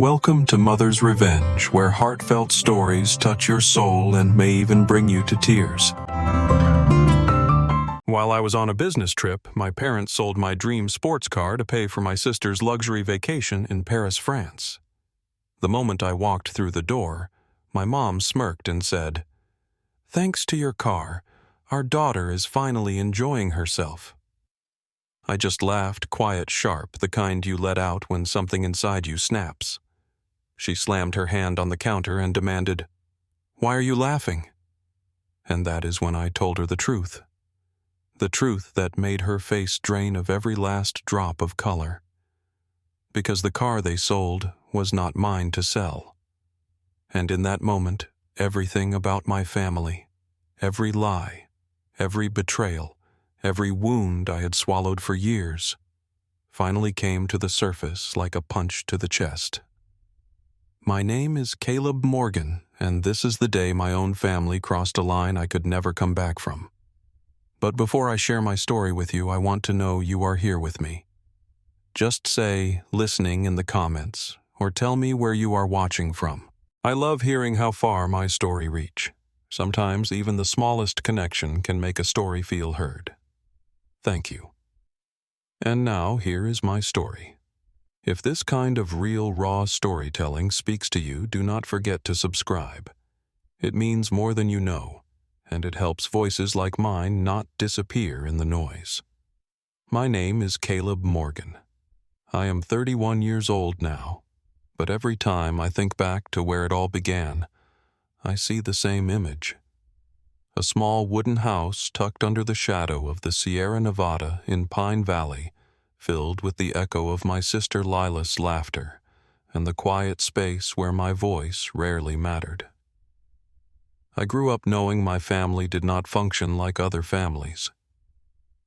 Welcome to Mother's Revenge, where heartfelt stories touch your soul and may even bring you to tears. While I was on a business trip, my parents sold my dream sports car to pay for my sister's luxury vacation in Paris, France. The moment I walked through the door, my mom smirked and said, "Thanks to your car, our daughter is finally enjoying herself." I just laughed, quiet, sharp, the kind you let out when something inside you snaps. She slammed her hand on the counter and demanded, "Why are you laughing?" And that is when I told her the truth. The truth that made her face drain of every last drop of color. Because the car they sold was not mine to sell. And in that moment, everything about my family, every lie, every betrayal, every wound I had swallowed for years, finally came to the surface like a punch to the chest. My name is Caleb Morgan, and this is the day my own family crossed a line I could never come back from. But before I share my story with you, I want to know you are here with me. Just say "listening" in the comments, or tell me where you are watching from. I love hearing how far my story reach. Sometimes even the smallest connection can make a story feel heard. Thank you. And now, here is my story. If this kind of real, raw storytelling speaks to you, do not forget to subscribe. It means more than you know, and it helps voices like mine not disappear in the noise. My name is Caleb Morgan. I am 31 years old now, but every time I think back to where it all began, I see the same image. A small wooden house tucked under the shadow of the Sierra Nevada in Pine Valley, filled with the echo of my sister Lila's laughter and the quiet space where my voice rarely mattered. I grew up knowing my family did not function like other families.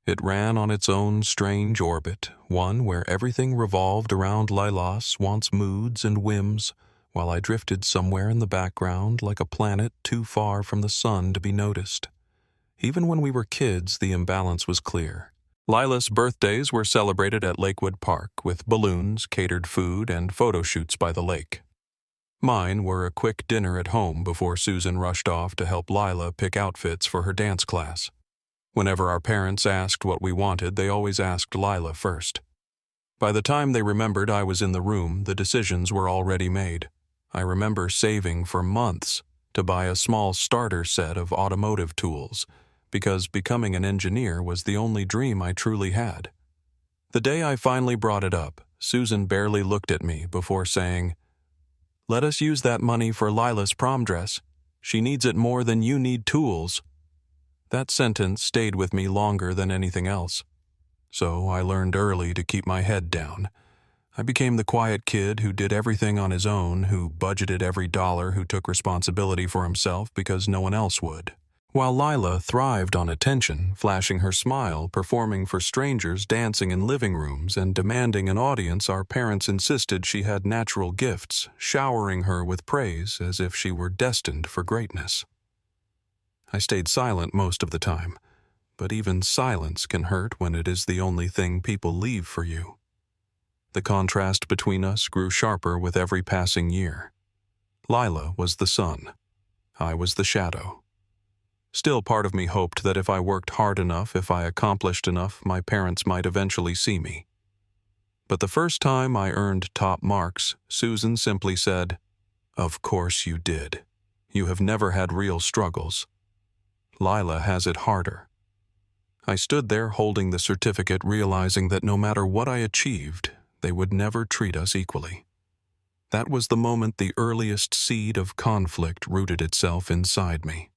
It ran on its own strange orbit, one where everything revolved around Lila's wants, moods, and whims, while I drifted somewhere in the background like a planet too far from the sun to be noticed. Even when we were kids, the imbalance was clear. Lila's birthdays were celebrated at Lakewood Park with balloons, catered food, and photo shoots by the lake. Mine were a quick dinner at home before Susan rushed off to help Lila pick outfits for her dance class. Whenever our parents asked what we wanted, they always asked Lila first. By the time they remembered I was in the room, the decisions were already made. I remember saving for months to buy a small starter set of automotive tools, because becoming an engineer was the only dream I truly had. The day I finally brought it up, Susan barely looked at me before saying, "Let us use that money for Lila's prom dress. She needs it more than you need tools." That sentence stayed with me longer than anything else. So I learned early to keep my head down. I became the quiet kid who did everything on his own, who budgeted every dollar, who took responsibility for himself because no one else would. While Lila thrived on attention, flashing her smile, performing for strangers, dancing in living rooms, and demanding an audience, our parents insisted she had natural gifts, showering her with praise as if she were destined for greatness. I stayed silent most of the time, but even silence can hurt when it is the only thing people leave for you. The contrast between us grew sharper with every passing year. Lila was the sun. I was the shadow. Still, part of me hoped that if I worked hard enough, if I accomplished enough, my parents might eventually see me. But the first time I earned top marks, Susan simply said, "Of course you did. You have never had real struggles. Lila has it harder." I stood there holding the certificate, realizing that no matter what I achieved, they would never treat us equally. That was the moment the earliest seed of conflict rooted itself inside me.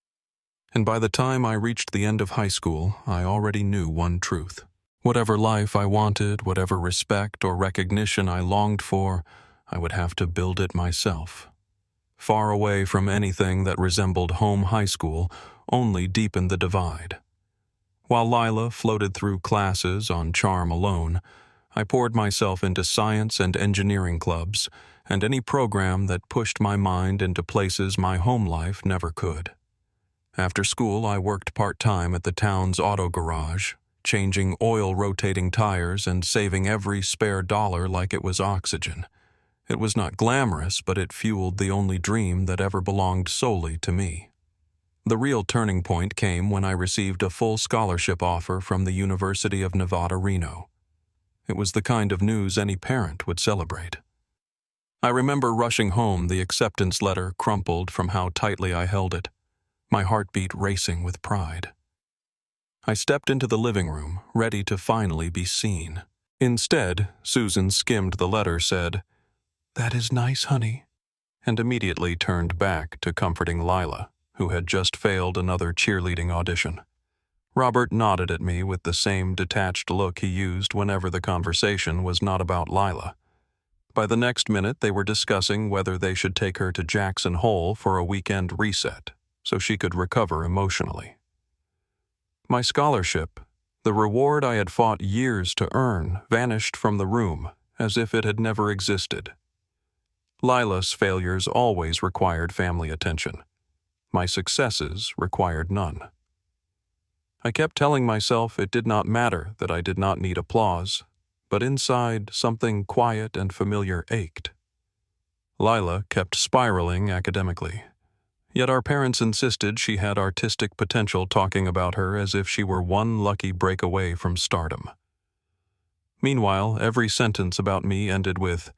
And by the time I reached the end of high school, I already knew one truth. Whatever life I wanted, whatever respect or recognition I longed for, I would have to build it myself. Far away from anything that resembled home high school only deepened the divide. While Lila floated through classes on charm alone, I poured myself into science and engineering clubs, and any program that pushed my mind into places my home life never could. After school, I worked part-time at the town's auto garage, changing oil rotating tires and saving every spare dollar like it was oxygen. It was not glamorous, but it fueled the only dream that ever belonged solely to me. The real turning point came when I received a full scholarship offer from the University of Nevada, Reno. It was the kind of news any parent would celebrate. I remember rushing home, the acceptance letter crumpled from how tightly I held it, my heartbeat racing with pride. I stepped into the living room, ready to finally be seen. Instead, Susan skimmed the letter, said, "That is nice, honey," and immediately turned back to comforting Lila, who had just failed another cheerleading audition. Robert nodded at me with the same detached look he used whenever the conversation was not about Lila. By the next minute, they were discussing whether they should take her to Jackson Hole for a weekend reset so she could recover emotionally. My scholarship, the reward I had fought years to earn, vanished from the room as if it had never existed. Lila's failures always required family attention. My successes required none. I kept telling myself it did not matter that I did not need applause, but inside something quiet and familiar ached. Lila kept spiraling academically, yet our parents insisted she had artistic potential, talking about her as if she were one lucky break away from stardom. Meanwhile, every sentence about me ended with,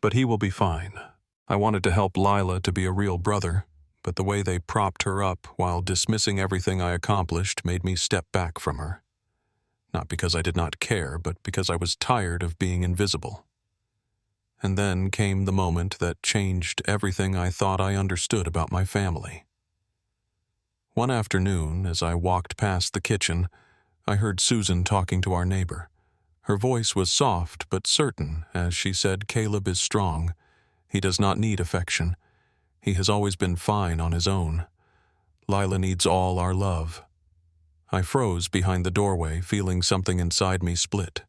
"But he will be fine." I wanted to help Lila to be a real brother, but the way they propped her up while dismissing everything I accomplished made me step back from her. Not because I did not care, but because I was tired of being invisible. And then came the moment that changed everything I thought I understood about my family. One afternoon, as I walked past the kitchen, I heard Susan talking to our neighbor. Her voice was soft but certain as she said, "Caleb is strong. He does not need affection. He has always been fine on his own. Lila needs all our love." I froze behind the doorway, feeling something inside me split.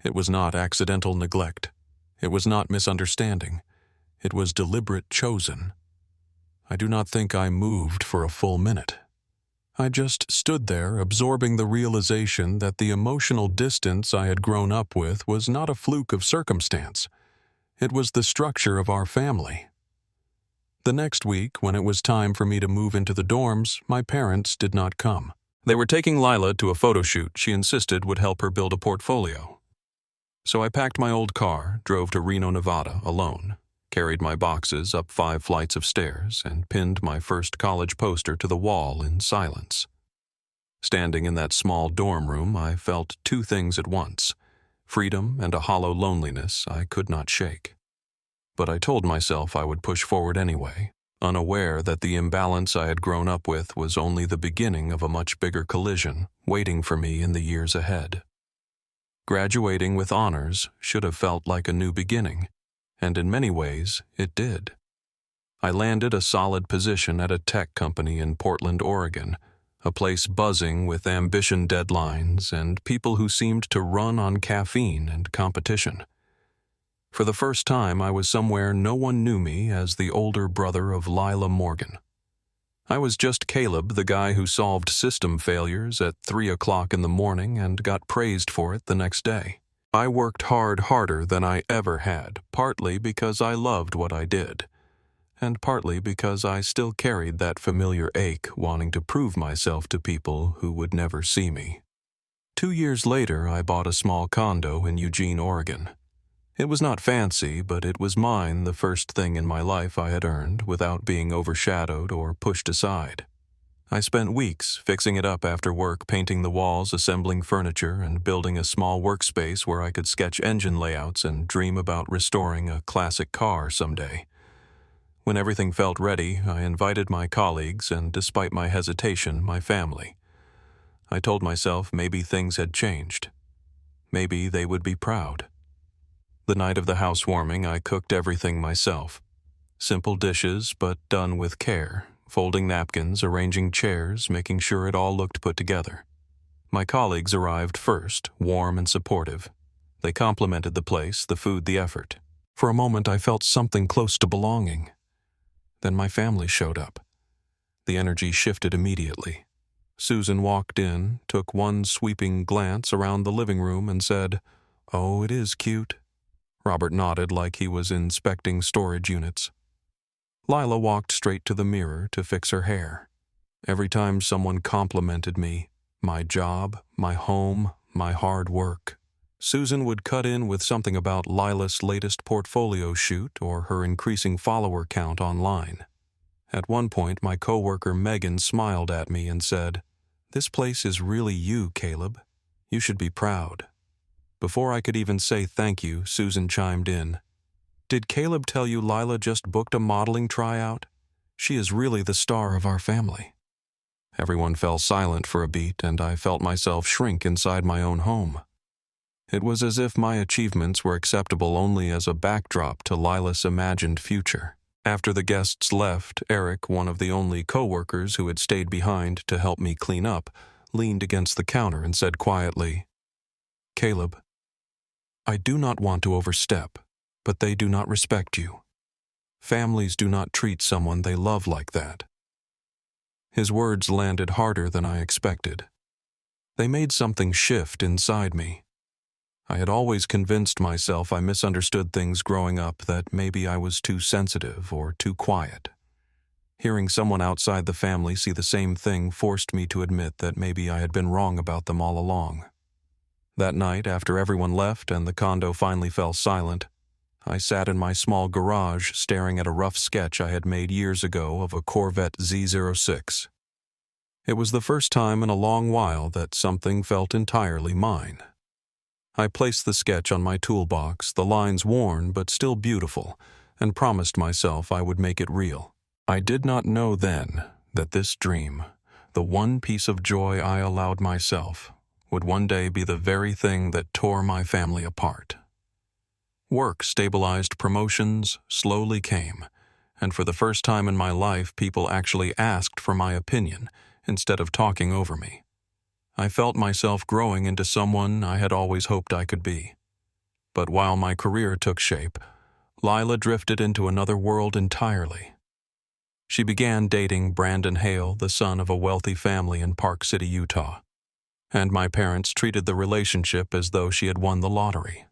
It was not accidental neglect. It was not misunderstanding. It was deliberate chosen. I do not think I moved for a full minute. I just stood there, absorbing the realization that the emotional distance I had grown up with was not a fluke of circumstance. It was the structure of our family. The next week, when it was time for me to move into the dorms, my parents did not come. They were taking Lila to a photo shoot she insisted would help her build a portfolio. So I packed my old car, drove to Reno, Nevada, alone, carried my boxes up 5 flights of stairs, and pinned my first college poster to the wall in silence. Standing in that small dorm room, I felt 2 things at once: freedom and a hollow loneliness I could not shake. But I told myself I would push forward anyway, unaware that the imbalance I had grown up with was only the beginning of a much bigger collision waiting for me in the years ahead. Graduating with honors should have felt like a new beginning, and in many ways it did. I landed a solid position at a tech company in Portland, Oregon, a place buzzing with ambition deadlines and people who seemed to run on caffeine and competition. For the first time, I was somewhere no one knew me as the older brother of Lila Morgan. I was just Caleb, the guy who solved system failures at 3 o'clock in the morning and got praised for it the next day. I worked harder than I ever had, partly because I loved what I did, and partly because I still carried that familiar ache wanting to prove myself to people who would never see me. 2 years later, I bought a small condo in Eugene, Oregon. It was not fancy, but it was mine, the first thing in my life I had earned without being overshadowed or pushed aside. I spent weeks fixing it up after work, painting the walls, assembling furniture, and building a small workspace where I could sketch engine layouts and dream about restoring a classic car someday. When everything felt ready, I invited my colleagues and, despite my hesitation, my family. I told myself maybe things had changed. Maybe they would be proud. The night of the housewarming, I cooked everything myself. Simple dishes, but done with care, folding napkins, arranging chairs, making sure it all looked put together. My colleagues arrived first, warm and supportive. They complimented the place, the food, the effort. For a moment, I felt something close to belonging. Then my family showed up. The energy shifted immediately. Susan walked in, took one sweeping glance around the living room, and said, "Oh, it is cute." Robert nodded like he was inspecting storage units. Lila walked straight to the mirror to fix her hair. Every time someone complimented me, my job, my home, my hard work, Susan would cut in with something about Lila's latest portfolio shoot or her increasing follower count online. At one point, my coworker Megan smiled at me and said, "This place is really you, Caleb. You should be proud." Before I could even say thank you, Susan chimed in. "Did Caleb tell you Lila just booked a modeling tryout? She is really the star of our family." Everyone fell silent for a beat, and I felt myself shrink inside my own home. It was as if my achievements were acceptable only as a backdrop to Lila's imagined future. After the guests left, Eric, one of the only co-workers who had stayed behind to help me clean up, leaned against the counter and said quietly, "Caleb, I do not want to overstep, but they do not respect you. Families do not treat someone they love like that." His words landed harder than I expected. They made something shift inside me. I had always convinced myself I misunderstood things growing up, that maybe I was too sensitive or too quiet. Hearing someone outside the family see the same thing forced me to admit that maybe I had been wrong about them all along. That night, after everyone left and the condo finally fell silent, I sat in my small garage staring at a rough sketch I had made years ago of a Corvette Z06. It was the first time in a long while that something felt entirely mine. I placed the sketch on my toolbox, the lines worn but still beautiful, and promised myself I would make it real. I did not know then that this dream, the one piece of joy I allowed myself, would one day be the very thing that tore my family apart. Work stabilized, promotions slowly came, and for the first time in my life, people actually asked for my opinion instead of talking over me. I felt myself growing into someone I had always hoped I could be. But while my career took shape, Lila drifted into another world entirely. She began dating Brandon Hale, the son of a wealthy family in Park City, Utah, and my parents treated the relationship as though she had won the lottery.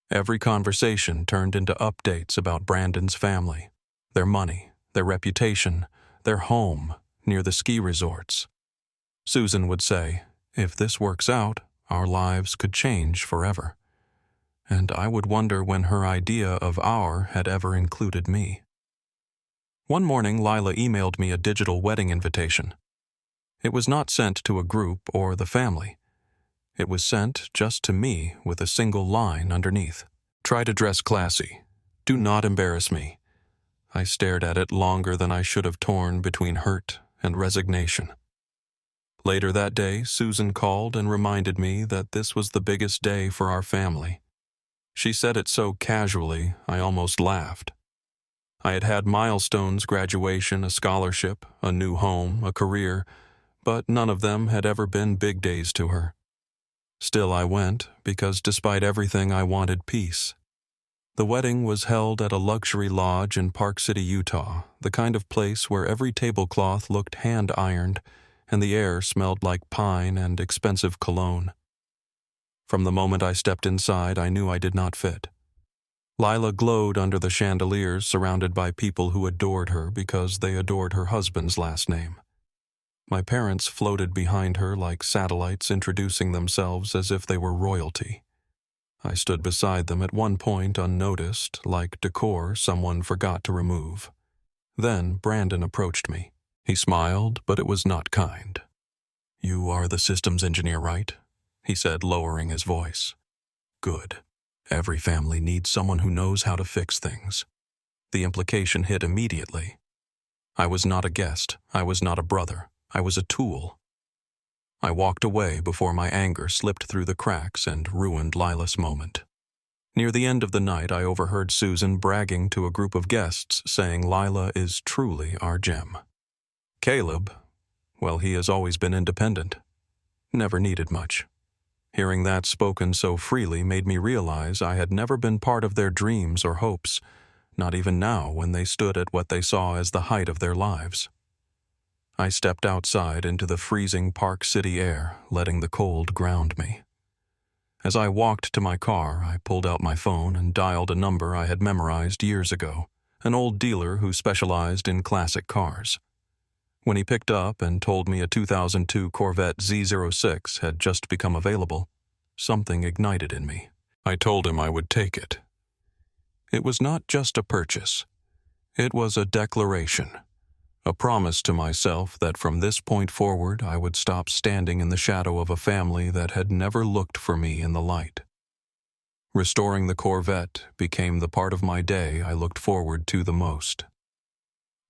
Every conversation turned into updates about Brandon's family, their money, their reputation, their home near the ski resorts. Susan would say, "If this works out, our lives could change forever." And I would wonder when her idea of "our" had ever included me. One morning, Lila emailed me a digital wedding invitation. It was not sent to a group or the family. It was sent just to me with a single line underneath. "Try to dress classy. Do not embarrass me." I stared at it longer than I should have, torn between hurt and resignation. Later that day, Susan called and reminded me that this was the biggest day for our family. She said it so casually, I almost laughed. I had had milestones: graduation, a scholarship, a new home, a career, but none of them had ever been big days to her. Still, I went because despite everything, I wanted peace. The wedding was held at a luxury lodge in Park City, Utah, the kind of place where every tablecloth looked hand-ironed and the air smelled like pine and expensive cologne. From the moment I stepped inside, I knew I did not fit. Lila glowed under the chandeliers, surrounded by people who adored her because they adored her husband's last name. My parents floated behind her like satellites, introducing themselves as if they were royalty. I stood beside them at one point unnoticed, like decor someone forgot to remove. Then Brandon approached me. He smiled, but it was not kind. "You are the systems engineer, right?" he said, lowering his voice. "Good. Every family needs someone who knows how to fix things." The implication hit immediately. I was not a guest. I was not a brother. I was a tool. I walked away before my anger slipped through the cracks and ruined Lila's moment. Near the end of the night, I overheard Susan bragging to a group of guests, saying Lila is truly our gem. Caleb, well, he has always been independent. Never needed much. Hearing that spoken so freely made me realize I had never been part of their dreams or hopes, not even now when they stood at what they saw as the height of their lives. I stepped outside into the freezing Park City air, letting the cold ground me. As I walked to my car, I pulled out my phone and dialed a number I had memorized years ago, an old dealer who specialized in classic cars. When he picked up and told me a 2002 Corvette Z06 had just become available, something ignited in me. I told him I would take it. It was not just a purchase. It was a declaration, a promise to myself that from this point forward I would stop standing in the shadow of a family that had never looked for me in the light. Restoring the Corvette became the part of my day I looked forward to the most.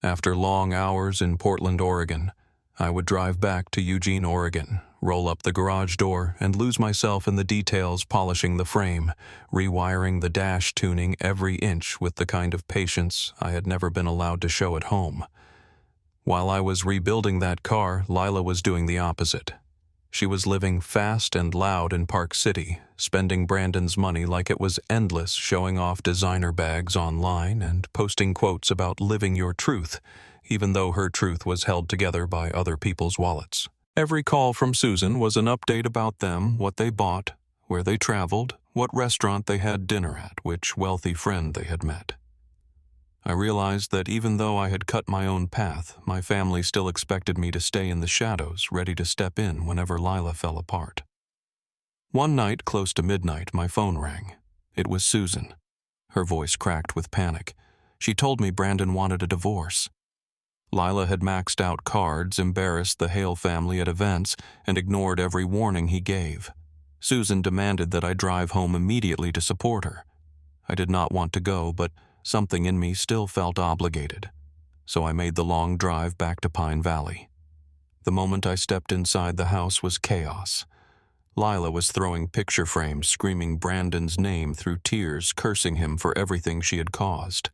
After long hours in Portland, Oregon, I would drive back to Eugene, Oregon, roll up the garage door, and lose myself in the details, polishing the frame, rewiring the dash, tuning every inch with the kind of patience I had never been allowed to show at home. While I was rebuilding that car, Lila was doing the opposite. She was living fast and loud in Park City, spending Brandon's money like it was endless, showing off designer bags online and posting quotes about living your truth, even though her truth was held together by other people's wallets. Every call from Susan was an update about them, what they bought, where they traveled, what restaurant they had dinner at, which wealthy friend they had met. I realized that even though I had cut my own path, my family still expected me to stay in the shadows, ready to step in whenever Lila fell apart. One night, close to midnight, my phone rang. It was Susan. Her voice cracked with panic. She told me Brandon wanted a divorce. Lila had maxed out cards, embarrassed the Hale family at events, and ignored every warning he gave. Susan demanded that I drive home immediately to support her. I did not want to go, but something in me still felt obligated, so I made the long drive back to Pine Valley. The moment I stepped inside the house was chaos. Lila was throwing picture frames, screaming Brandon's name through tears, cursing him for everything she had caused.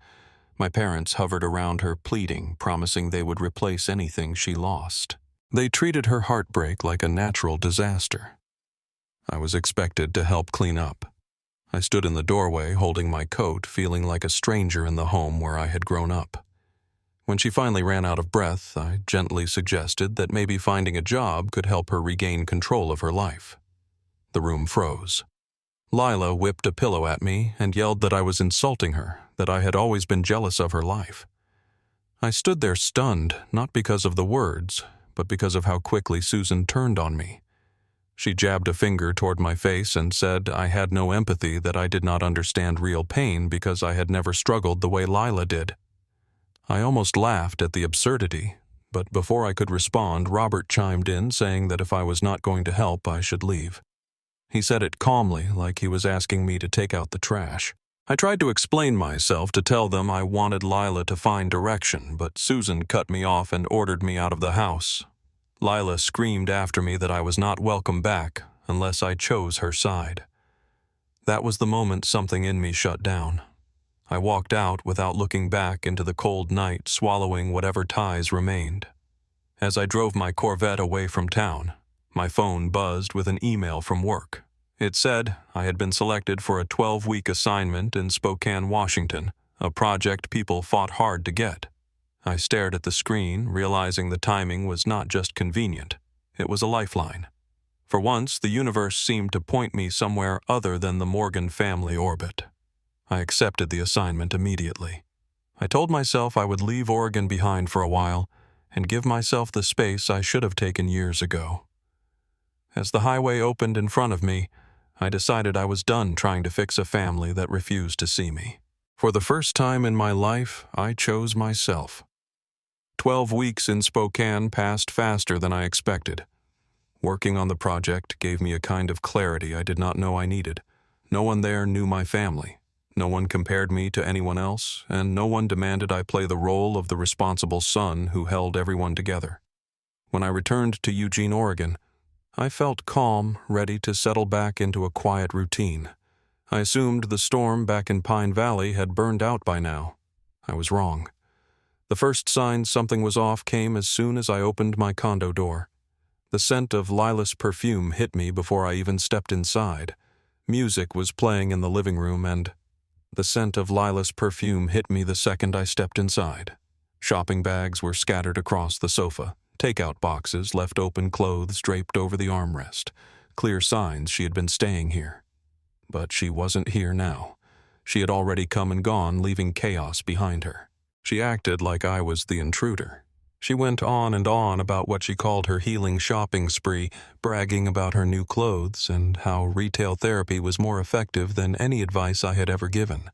My parents hovered around her, pleading, promising they would replace anything she lost. They treated her heartbreak like a natural disaster. I was expected to help clean up. I stood in the doorway, holding my coat, feeling like a stranger in the home where I had grown up. When she finally ran out of breath, I gently suggested that maybe finding a job could help her regain control of her life. The room froze. Lila whipped a pillow at me and yelled that I was insulting her, that I had always been jealous of her life. I stood there stunned, not because of the words, but because of how quickly Susan turned on me. She jabbed a finger toward my face and said I had no empathy, that I did not understand real pain because I had never struggled the way Lila did. I almost laughed at the absurdity, but before I could respond, Robert chimed in, saying that if I was not going to help, I should leave. He said it calmly, like he was asking me to take out the trash. I tried to explain myself, to tell them I wanted Lila to find direction, but Susan cut me off and ordered me out of the house. Lila screamed after me that I was not welcome back unless I chose her side. That was the moment something in me shut down. I walked out without looking back into the cold night, swallowing whatever ties remained. As I drove my Corvette away from town, my phone buzzed with an email from work. It said I had been selected for a 12-week assignment in Spokane, Washington, a project people fought hard to get. I stared at the screen, realizing the timing was not just convenient. It was a lifeline. For once, the universe seemed to point me somewhere other than the Morgan family orbit. I accepted the assignment immediately. I told myself I would leave Oregon behind for a while and give myself the space I should have taken years ago. As the highway opened in front of me, I decided I was done trying to fix a family that refused to see me. For the first time in my life, I chose myself. 12 weeks in Spokane passed faster than I expected. Working on the project gave me a kind of clarity I did not know I needed. No one there knew my family. No one compared me to anyone else, and no one demanded I play the role of the responsible son who held everyone together. When I returned to Eugene, Oregon, I felt calm, ready to settle back into a quiet routine. I assumed the storm back in Pine Valley had burned out by now. I was wrong. The first sign something was off came as soon as I opened my condo door. The scent of Lila's perfume hit me before I even stepped inside. Music was playing in the living room, and the scent of Lila's perfume hit me the second I stepped inside. Shopping bags were scattered across the sofa, takeout boxes left open, clothes draped over the armrest, clear signs she had been staying here. But she wasn't here now. She had already come and gone, leaving chaos behind her. She acted like I was the intruder. She went on and on about what she called her healing shopping spree, bragging about her new clothes and how retail therapy was more effective than any advice I had ever given.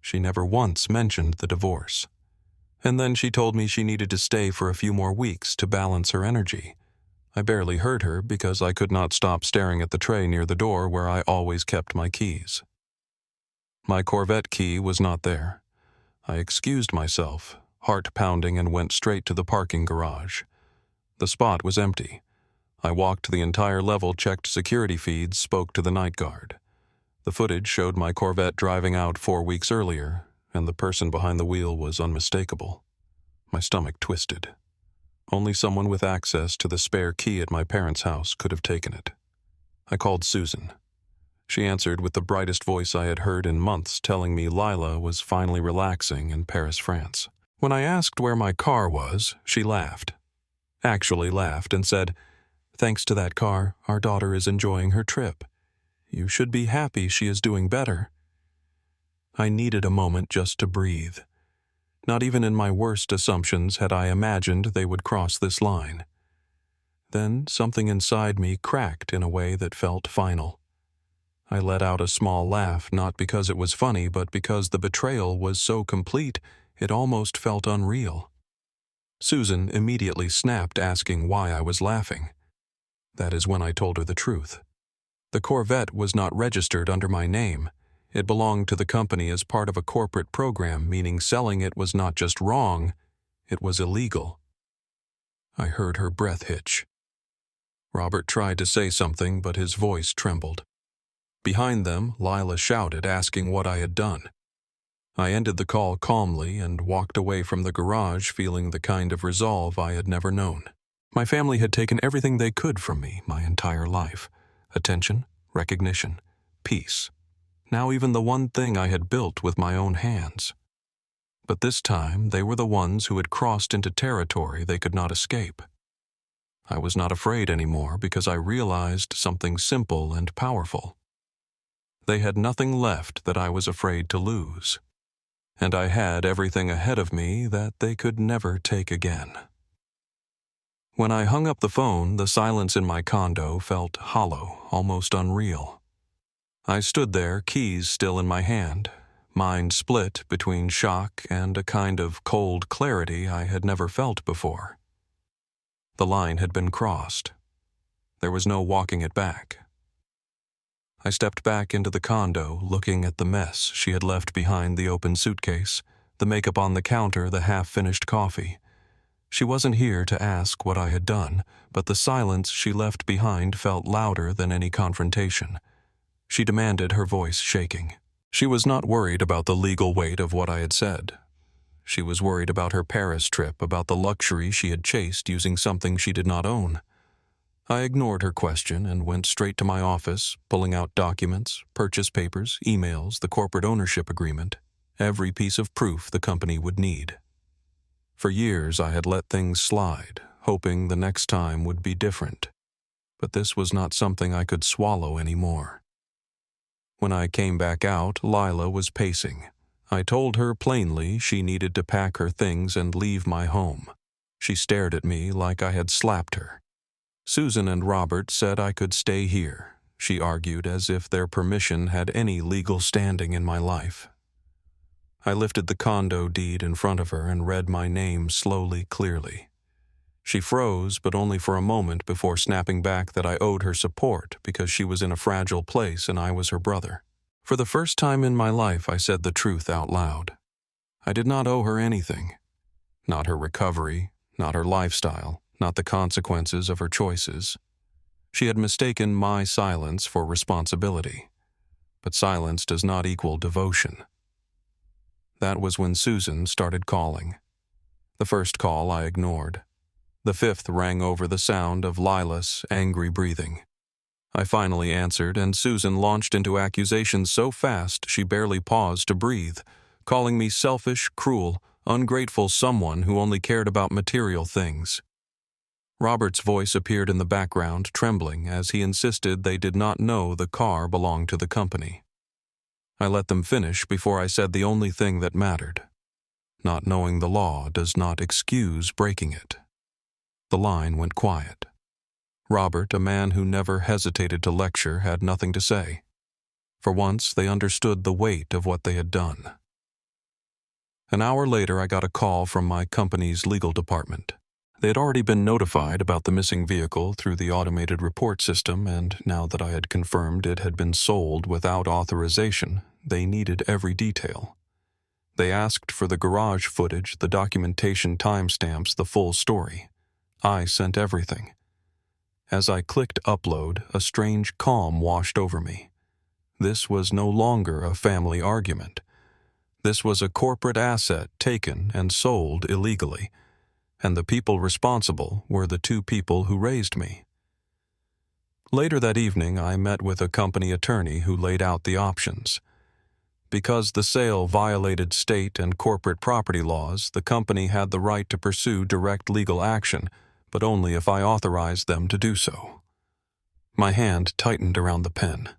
She never once mentioned the divorce. And then she told me she needed to stay for a few more weeks to balance her energy. I barely heard her because I could not stop staring at the tray near the door where I always kept my keys. My Corvette key was not there. I excused myself, heart pounding, and went straight to the parking garage. The spot was empty. I walked the entire level, checked security feeds, spoke to the night guard. The footage showed my Corvette driving out 4 weeks earlier, and the person behind the wheel was unmistakable. My stomach twisted. Only someone with access to the spare key at my parents' house could have taken it. I called Susan. She answered with the brightest voice I had heard in months, telling me Lila was finally relaxing in Paris, France. When I asked where my car was, she laughed. Actually laughed and said, "Thanks to that car, our daughter is enjoying her trip. You should be happy she is doing better." I needed a moment just to breathe. Not even in my worst assumptions had I imagined they would cross this line. Then something inside me cracked in a way that felt final. I let out a small laugh, not because it was funny, but because the betrayal was so complete it almost felt unreal. Susan immediately snapped, asking why I was laughing. That is when I told her the truth. The Corvette was not registered under my name. It belonged to the company as part of a corporate program, meaning selling it was not just wrong, it was illegal. I heard her breath hitch. Robert tried to say something, but his voice trembled. Behind them, Lila shouted, asking what I had done. I ended the call calmly and walked away from the garage feeling the kind of resolve I had never known. My family had taken everything they could from me my entire life. Attention, recognition, peace. Now even the one thing I had built with my own hands. But this time they were the ones who had crossed into territory they could not escape. I was not afraid anymore because I realized something simple and powerful. They had nothing left that I was afraid to lose. And I had everything ahead of me that they could never take again. When I hung up the phone, the silence in my condo felt hollow, almost unreal. I stood there, keys still in my hand, mind split between shock and a kind of cold clarity I had never felt before. The line had been crossed. There was no walking it back. I stepped back into the condo, looking at the mess she had left behind the open suitcase, the makeup on the counter, the half-finished coffee. She wasn't here to ask what I had done, but the silence she left behind felt louder than any confrontation. She demanded, her voice shaking. She was not worried about the legal weight of what I had said. She was worried about her Paris trip, about the luxury she had chased using something she did not own. I ignored her question and went straight to my office, pulling out documents, purchase papers, emails, the corporate ownership agreement, every piece of proof the company would need. For years I had let things slide, hoping the next time would be different. But this was not something I could swallow anymore. When I came back out, Lila was pacing. I told her plainly she needed to pack her things and leave my home. She stared at me like I had slapped her. Susan and Robert said I could stay here, she argued, as if their permission had any legal standing in my life. I lifted the condo deed in front of her and read my name slowly, clearly. She froze, but only for a moment before snapping back that I owed her support because she was in a fragile place and I was her brother. For the first time in my life, I said the truth out loud. I did not owe her anything. Not her recovery, not her lifestyle, not the consequences of her choices. She had mistaken my silence for responsibility. But silence does not equal devotion. That was when Susan started calling. The first call I ignored. The fifth rang over the sound of Lila's angry breathing. I finally answered, and Susan launched into accusations so fast she barely paused to breathe, calling me selfish, cruel, ungrateful someone who only cared about material things. Robert's voice appeared in the background, trembling, as he insisted they did not know the car belonged to the company. I let them finish before I said the only thing that mattered. Not knowing the law does not excuse breaking it. The line went quiet. Robert, a man who never hesitated to lecture, had nothing to say. For once, they understood the weight of what they had done. An hour later, I got a call from my company's legal department. They had already been notified about the missing vehicle through the automated report system, and now that I had confirmed it had been sold without authorization, they needed every detail. They asked for the garage footage, the documentation timestamps, the full story. I sent everything. As I clicked upload, a strange calm washed over me. This was no longer a family argument. This was a corporate asset taken and sold illegally, and the people responsible were the two people who raised me. Later that evening, I met with a company attorney who laid out the options. Because the sale violated state and corporate property laws, the company had the right to pursue direct legal action, but only if I authorized them to do so. My hand tightened around the pen.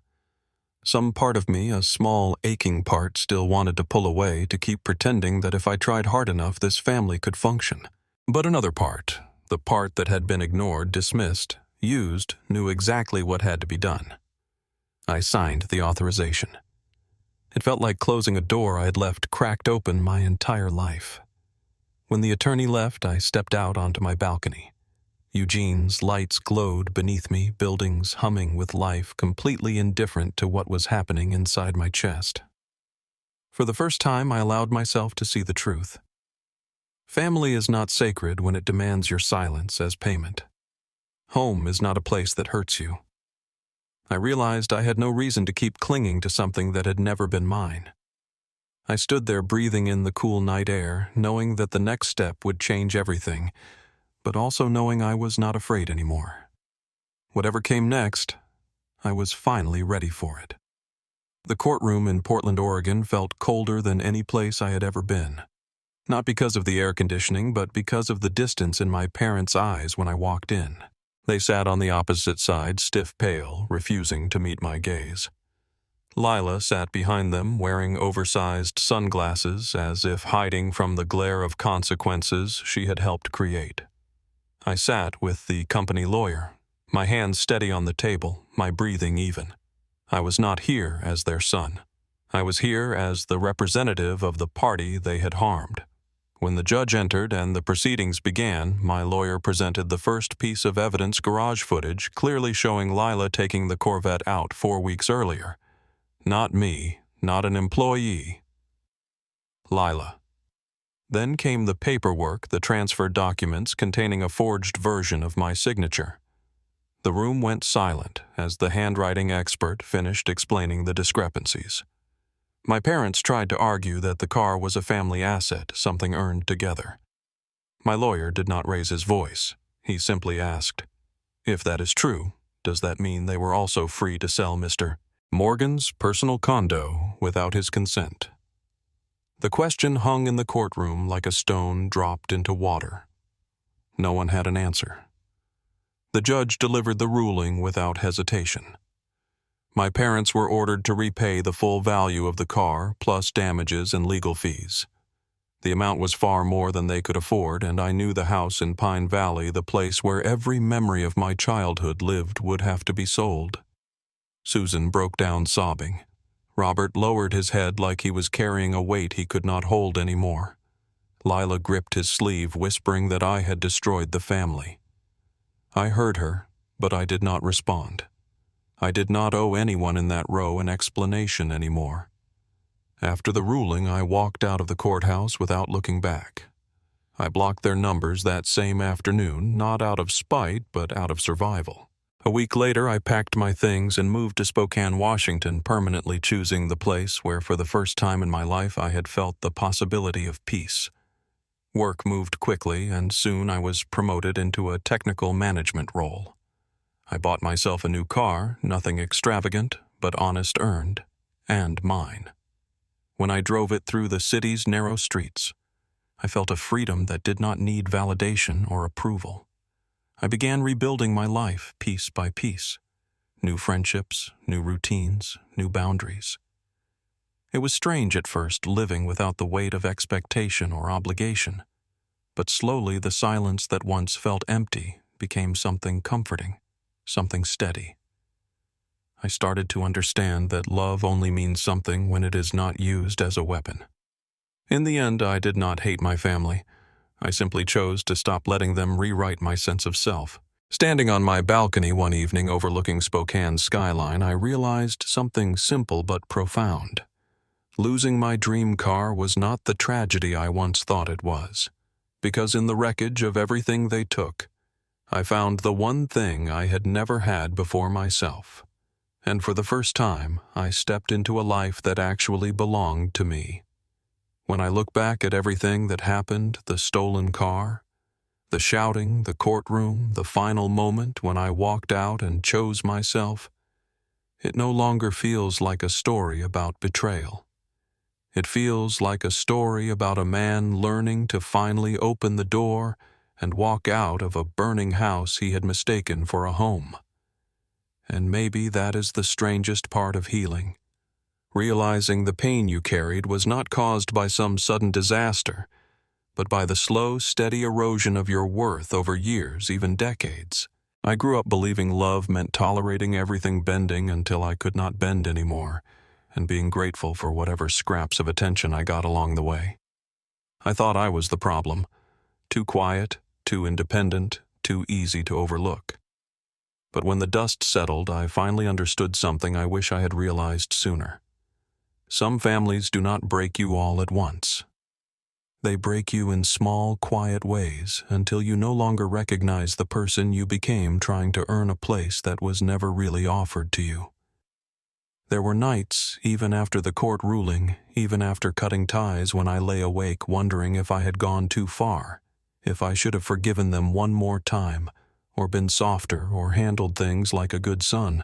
Some part of me, a small, aching part, still wanted to pull away to keep pretending that if I tried hard enough, this family could function. But another part, the part that had been ignored, dismissed, used, knew exactly what had to be done. I signed the authorization. It felt like closing a door I had left cracked open my entire life. When the attorney left, I stepped out onto my balcony. Eugene's lights glowed beneath me, buildings humming with life, completely indifferent to what was happening inside my chest. For the first time, I allowed myself to see the truth. Family is not sacred when it demands your silence as payment. Home is not a place that hurts you. I realized I had no reason to keep clinging to something that had never been mine. I stood there breathing in the cool night air, knowing that the next step would change everything, but also knowing I was not afraid anymore. Whatever came next, I was finally ready for it. The courtroom in Portland, Oregon felt colder than any place I had ever been. Not because of the air conditioning, but because of the distance in my parents' eyes when I walked in. They sat on the opposite side, stiff-pale, refusing to meet my gaze. Lila sat behind them, wearing oversized sunglasses, as if hiding from the glare of consequences she had helped create. I sat with the company lawyer, my hands steady on the table, my breathing even. I was not here as their son. I was here as the representative of the party they had harmed. When the judge entered and the proceedings began, my lawyer presented the first piece of evidence, garage footage, clearly showing Lila taking the Corvette out 4 weeks earlier. Not me, not an employee. Lila. Then came the paperwork, the transfer documents containing a forged version of my signature. The room went silent as the handwriting expert finished explaining the discrepancies. My parents tried to argue that the car was a family asset, something earned together. My lawyer did not raise his voice. He simply asked, "If that is true, does that mean they were also free to sell Mr. Morgan's personal condo without his consent?" The question hung in the courtroom like a stone dropped into water. No one had an answer. The judge delivered the ruling without hesitation. My parents were ordered to repay the full value of the car, plus damages and legal fees. The amount was far more than they could afford, and I knew the house in Pine Valley, the place where every memory of my childhood lived, would have to be sold. Susan broke down sobbing. Robert lowered his head like he was carrying a weight he could not hold anymore. Lila gripped his sleeve, whispering that I had destroyed the family. I heard her, but I did not respond. I did not owe anyone in that row an explanation anymore. After the ruling, I walked out of the courthouse without looking back. I blocked their numbers that same afternoon, not out of spite, but out of survival. A week later, I packed my things and moved to Spokane, Washington, permanently choosing the place where for the first time in my life I had felt the possibility of peace. Work moved quickly, and soon I was promoted into a technical management role. I bought myself a new car, nothing extravagant, but honest earned, and mine. When I drove it through the city's narrow streets, I felt a freedom that did not need validation or approval. I began rebuilding my life piece by piece. New friendships, new routines, new boundaries. It was strange at first living without the weight of expectation or obligation, but slowly the silence that once felt empty became something comforting, something steady. I started to understand that love only means something when it is not used as a weapon. In the end, I did not hate my family. I simply chose to stop letting them rewrite my sense of self. Standing on my balcony one evening overlooking Spokane's skyline, I realized something simple but profound. Losing my dream car was not the tragedy I once thought it was, because in the wreckage of everything they took, I found the one thing I had never had before myself. And for the first time, I stepped into a life that actually belonged to me. When I look back at everything that happened, the stolen car, the shouting, the courtroom, the final moment when I walked out and chose myself, it no longer feels like a story about betrayal. It feels like a story about a man learning to finally open the door and walk out of a burning house he had mistaken for a home. And maybe that is the strangest part of healing. Realizing the pain you carried was not caused by some sudden disaster, but by the slow, steady erosion of your worth over years, even decades. I grew up believing love meant tolerating everything bending until I could not bend anymore, and being grateful for whatever scraps of attention I got along the way. I thought I was the problem, too quiet, too independent, too easy to overlook. But when the dust settled, I finally understood something I wish I had realized sooner. Some families do not break you all at once. They break you in small, quiet ways until you no longer recognize the person you became trying to earn a place that was never really offered to you. There were nights, even after the court ruling, even after cutting ties, when I lay awake wondering if I had gone too far, if I should have forgiven them one more time, or been softer, or handled things like a good son.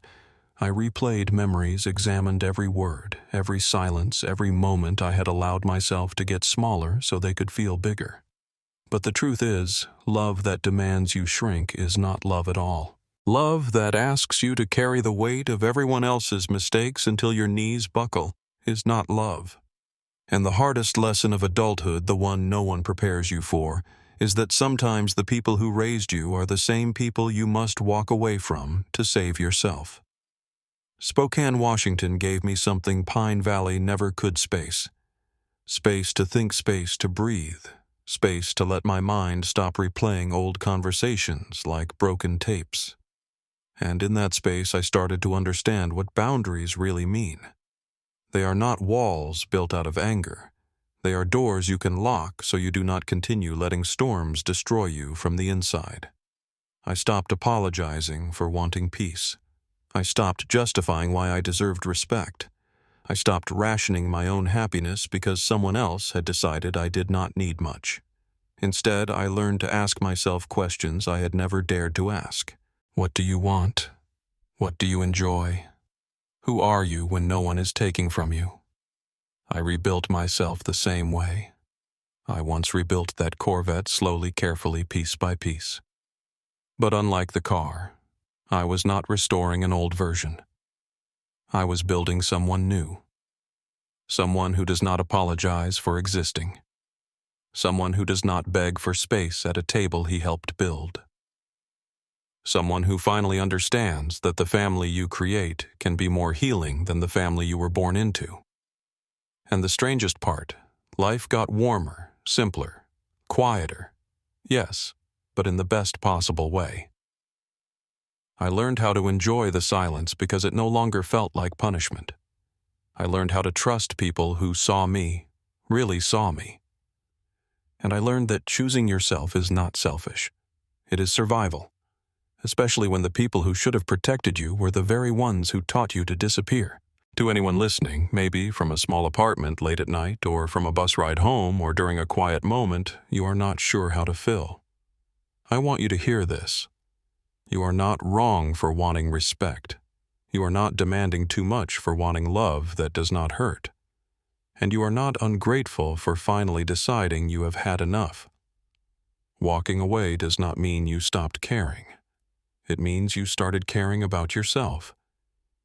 I replayed memories, examined every word, every silence, every moment I had allowed myself to get smaller so they could feel bigger. But the truth is, love that demands you shrink is not love at all. Love that asks you to carry the weight of everyone else's mistakes until your knees buckle is not love. And the hardest lesson of adulthood, the one no one prepares you for, is that sometimes the people who raised you are the same people you must walk away from to save yourself. Spokane, Washington gave me something Pine Valley never could: space. Space to think, space to breathe, space to let my mind stop replaying old conversations like broken tapes. And in that space I started to understand what boundaries really mean. They are not walls built out of anger. They are doors you can lock so you do not continue letting storms destroy you from the inside. I stopped apologizing for wanting peace. I stopped justifying why I deserved respect. I stopped rationing my own happiness because someone else had decided I did not need much. Instead, I learned to ask myself questions I had never dared to ask. What do you want? What do you enjoy? Who are you when no one is taking from you? I rebuilt myself the same way. I once rebuilt that Corvette slowly, carefully, piece by piece. But unlike the car, I was not restoring an old version. I was building someone new. Someone who does not apologize for existing. Someone who does not beg for space at a table he helped build. Someone who finally understands that the family you create can be more healing than the family you were born into. And the strangest part, life got warmer, simpler, quieter. Yes, but in the best possible way. I learned how to enjoy the silence because it no longer felt like punishment. I learned how to trust people who saw me, really saw me. And I learned that choosing yourself is not selfish. It is survival, especially when the people who should have protected you were the very ones who taught you to disappear. To anyone listening, maybe from a small apartment late at night or from a bus ride home or during a quiet moment you are not sure how to fill, I want you to hear this. You are not wrong for wanting respect. You are not demanding too much for wanting love that does not hurt. And you are not ungrateful for finally deciding you have had enough. Walking away does not mean you stopped caring. It means you started caring about yourself.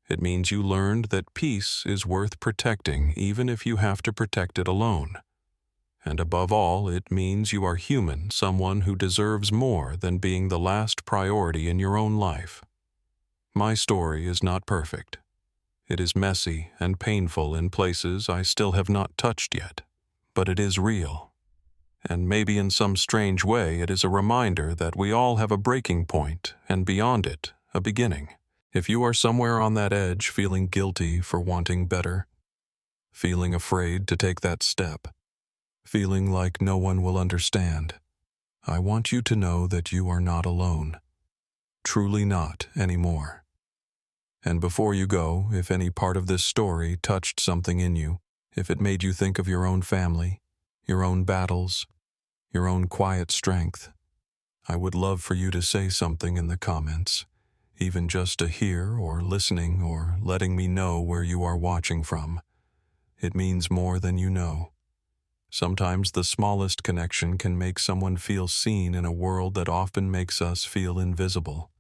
It means you learned that peace is worth protecting even if you have to protect it alone. And above all, it means you are human, someone who deserves more than being the last priority in your own life. My story is not perfect. It is messy and painful in places I still have not touched yet, but it is real. And maybe in some strange way it is a reminder that we all have a breaking point, and beyond it, a beginning. If you are somewhere on that edge feeling guilty for wanting better, feeling afraid to take that step, feeling like no one will understand, I want you to know that you are not alone. Truly not anymore. And before you go, if any part of this story touched something in you, if it made you think of your own family, your own battles, your own quiet strength, I would love for you to say something in the comments, even just to hear or listening or letting me know where you are watching from. It means more than you know. Sometimes the smallest connection can make someone feel seen in a world that often makes us feel invisible.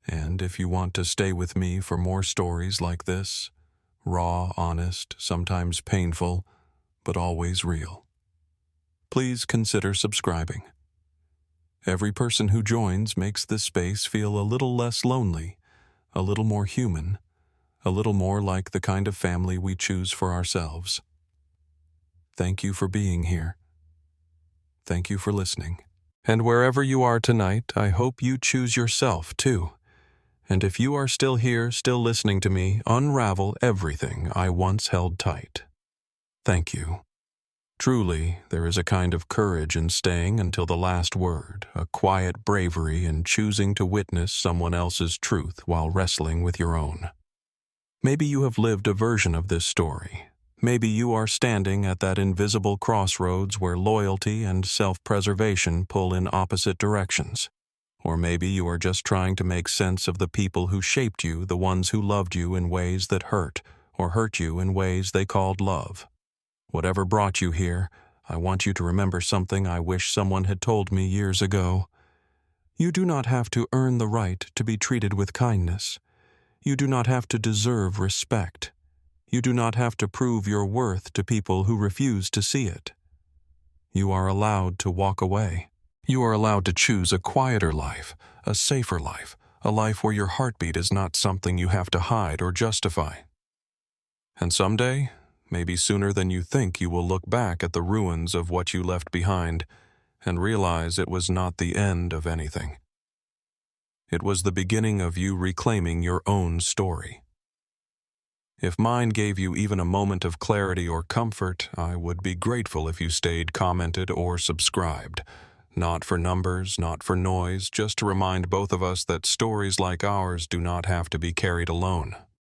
And if you want to stay with me for more stories like this, raw, honest, sometimes painful, but always real, please consider subscribing. Every person who joins makes this space feel a little less lonely, a little more human, a little more like the kind of family we choose for ourselves. Thank you for being here. Thank you for listening. And wherever you are tonight, I hope you choose yourself too. And if you are still here, still listening to me, unravel everything I once held tight. Thank you. Truly, there is a kind of courage in staying until the last word, a quiet bravery in choosing to witness someone else's truth while wrestling with your own. Maybe you have lived a version of this story. Maybe you are standing at that invisible crossroads where loyalty and self-preservation pull in opposite directions. Or maybe you are just trying to make sense of the people who shaped you, the ones who loved you in ways that hurt, or hurt you in ways they called love. Whatever brought you here, I want you to remember something I wish someone had told me years ago. You do not have to earn the right to be treated with kindness. You do not have to deserve respect. You do not have to prove your worth to people who refuse to see it. You are allowed to walk away. You are allowed to choose a quieter life, a safer life, a life where your heartbeat is not something you have to hide or justify. And someday, maybe sooner than you think, you will look back at the ruins of what you left behind and realize it was not the end of anything. It was the beginning of you reclaiming your own story. If mine gave you even a moment of clarity or comfort, I would be grateful if you stayed, commented, or subscribed. Not for numbers, not for noise, just to remind both of us that stories like ours do not have to be carried alone.